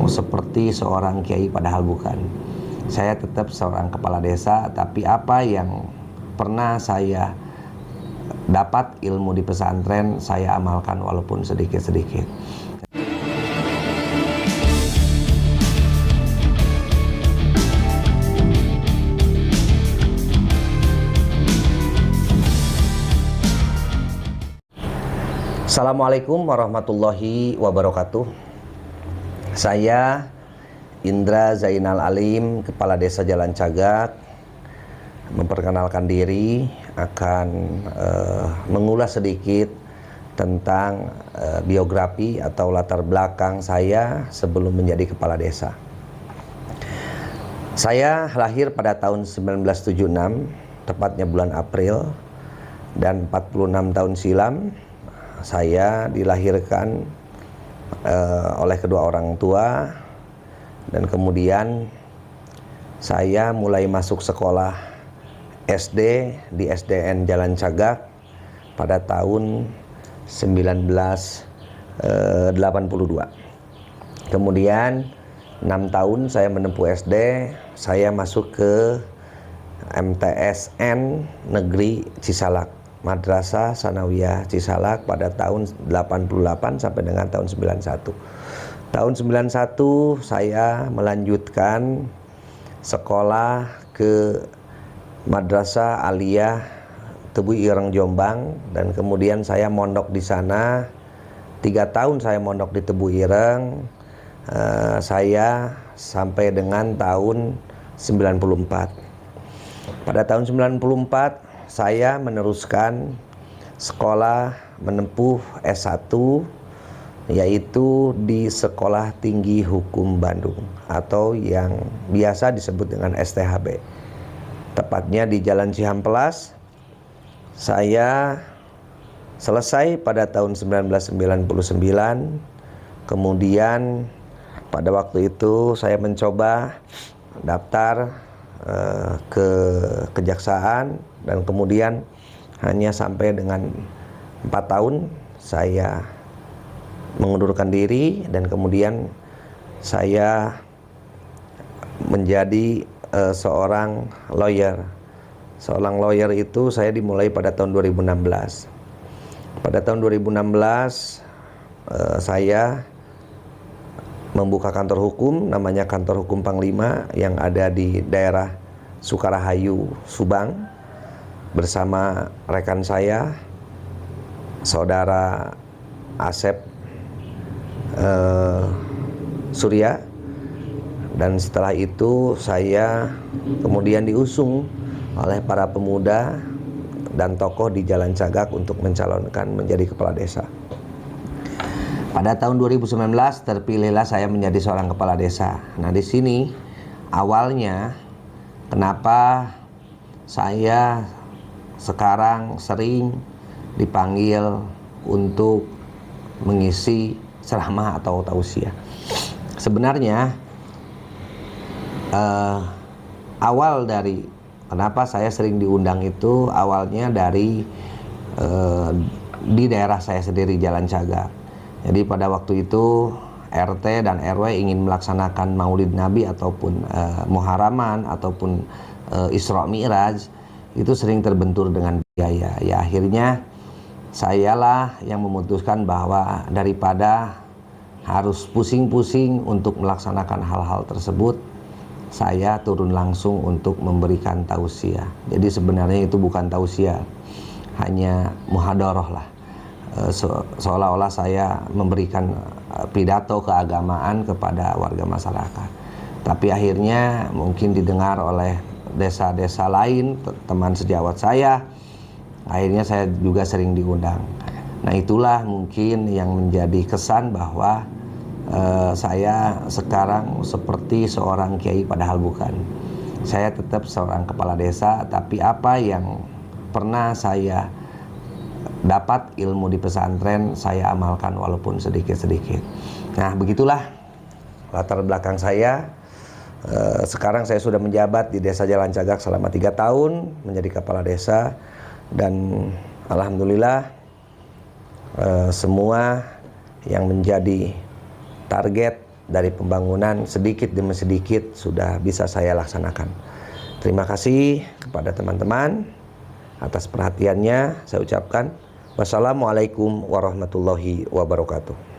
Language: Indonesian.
seperti seorang kiai padahal bukan. Saya tetap seorang kepala desa, tapi apa yang pernah saya dapat ilmu di pesantren saya amalkan walaupun sedikit-sedikit. Assalamualaikum warahmatullahi wabarakatuh. Saya Indra Zainal Alim, Kepala Desa Jalan Cagak, memperkenalkan diri, akan mengulas sedikit tentang biografi atau latar belakang saya sebelum menjadi kepala desa. Saya lahir pada tahun 1976, tepatnya bulan April, dan 46 tahun silam saya dilahirkan oleh kedua orang tua, dan kemudian saya mulai masuk sekolah SD di SDN Jalan Cagak pada tahun 1982. Kemudian 6 tahun saya menempuh SD, saya masuk ke MTSN Negeri Cisalak, Madrasah Sanawiyah Cisalak pada tahun 88 sampai dengan tahun 91. Tahun 91 saya melanjutkan sekolah ke Madrasah Aliyah Tebu Ireng Jombang, dan kemudian saya mondok di sana 3 tahun. Saya mondok di Tebu Ireng, saya sampai dengan tahun 94. Pada tahun 94 saya meneruskan sekolah menempuh S1, yaitu di Sekolah Tinggi Hukum Bandung atau yang biasa disebut dengan STHB. Tepatnya di Jalan Cihampelas. Saya selesai pada tahun 1999. Kemudian pada waktu itu saya mencoba daftar ke kejaksaan, dan kemudian hanya sampai dengan 4 tahun saya mengundurkan diri, dan kemudian saya menjadi seorang lawyer. Seorang lawyer itu saya dimulai pada tahun 2016. Pada tahun 2016 saya membuka kantor hukum, namanya Kantor Hukum Panglima, yang ada di daerah Sukarahayu, Subang, bersama rekan saya, Saudara Asep Surya. Dan setelah itu saya kemudian diusung oleh para pemuda dan tokoh di Jalan Cagak untuk mencalonkan menjadi kepala desa. Pada tahun 2019 terpilihlah saya menjadi seorang kepala desa. Nah, di sini awalnya kenapa saya sekarang sering dipanggil untuk mengisi ceramah atau tausiah. Sebenarnya awal dari kenapa saya sering diundang itu awalnya dari di daerah saya sendiri, Jalan Cagak. Jadi pada waktu itu RT dan RW ingin melaksanakan Maulid Nabi ataupun Muharraman ataupun Isra Mi'raj, itu sering terbentur dengan biaya. Ya akhirnya sayalah yang memutuskan bahwa daripada harus pusing-pusing untuk melaksanakan hal-hal tersebut, saya turun langsung untuk memberikan tausiah. Jadi sebenarnya itu bukan tausiah, hanya muhadharah lah. Seolah-olah saya memberikan pidato keagamaan kepada warga masyarakat. Tapi akhirnya mungkin didengar oleh desa-desa lain, teman sejawat saya. Akhirnya saya juga sering diundang. Nah, itulah mungkin yang menjadi kesan bahwa saya sekarang seperti seorang kiai padahal bukan. Saya tetap seorang kepala desa, tapi apa yang pernah saya dapat ilmu di pesantren saya amalkan walaupun sedikit-sedikit. Nah, begitulah latar belakang saya. Sekarang saya sudah menjabat di Desa Jalan Cagak selama 3 tahun menjadi kepala desa, dan alhamdulillah semua yang menjadi target dari pembangunan sedikit demi sedikit sudah bisa saya laksanakan. Terima kasih kepada teman-teman atas perhatiannya. Saya ucapkan wassalamualaikum warahmatullahi wabarakatuh.